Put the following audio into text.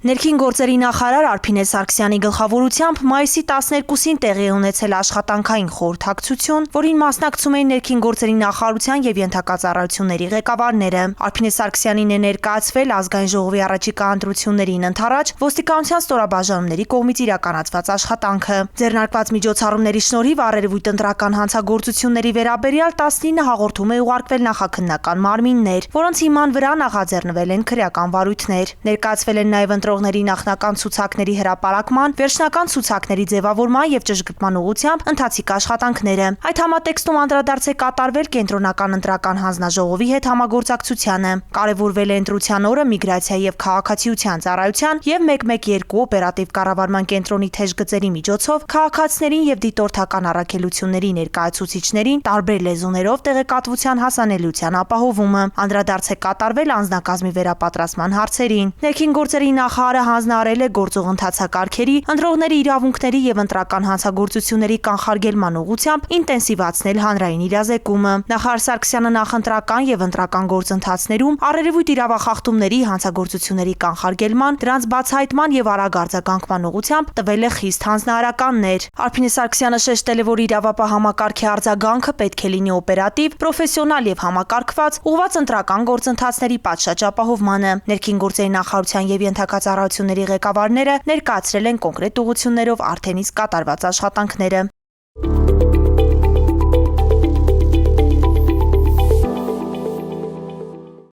Ներքին գործերի նախարար Արփինե Սարգսյանի գլխավորությամբ մայիսի 12-ին տեղի ունեցել աշխատանքային խորհրդակցություն, որին մասնակցում էին ներքին գործերի նախարարության եւ ենթակա ծառայությունների ղեկավարները։ Արփինե Սարգսյանին է ներկայացվել ազգային ժողովի առաջիկա ընտրություններին ընդառաջ ոստիկանության ստորաբաժանումների կողմից իրականացված աշխատանքը։ Ձեռնարկված միջոցառումների շնորհիվ առերևույթ ընտրական հանցագործությունների վերաբերյալ 19 հաղորդում է ուղարկվել նախաքննական մարմիններ, որոնց հիման վրա նախաձեռնվել են քրեական վարույթներ։ Ներկայացվել են նաեւ ընտրողների նախնական ցուցակների հրապարակման, վերջնական ցուցակների ձևավորման եւ ճշգրտման ուղղությամբ ընթացիկ աշխատանքները։ Այդ համատեքստում անդրադարձ է կատարվել կենտրոնական ընտրական հանձնաժողովի հետ համագործակցությանը։ Կարևորվել է ընտրության օրը միգրացիա եւ քաղաքացիության ծառայության եւ 112 օպերատիվ կառավարման կենտրոնի թեժ գծերի միջոցով քաղաքացիներին եւ դիտորդական առաքելությունների ներկայացուցիչներին տարբեր լեզուներով տեղեկատվության հասանելիության ապահովումը։ Անդրադարձ է կատարվել անձնակազմի վերապատրաստման հարցերին։ Ներքին գործերի նախարարը հանձնարարել է գործող ընթացակարգերի, ընտրողների իրավունքների եւ ընտրական հանցագործությունների կանխարգելման ուղղությամբ ինտենսիվացնել հանրային իրազեկումը։ Նախարար Սարգսյանը նախընտրական եւ ընտրական գործընթացներում առերևույթ իրավախախտումների, հանցագործությունների կանխարգելման, դրանց բացահայտման եւ արագ արձագանքման ուղղությամբ տվել է խիստ հանձնարարականներ։ Արփինե Սարգսյանը շեշտել է, որ իրավապահ համակարգի արձագանքը պետք է լինի օպերատիվ, պրոֆեսիոնալ եւ համակարգված, ուղղված ընտրական գործընթացների պատշաճ ապահովմանը։ Ներքին գործերի նախարարության եւ ենթակա ծառայությունների ղեկավարները ներկայացրել են կոնկրետ ուղղություններով արդեն իսկ կատարված աշխատանքները։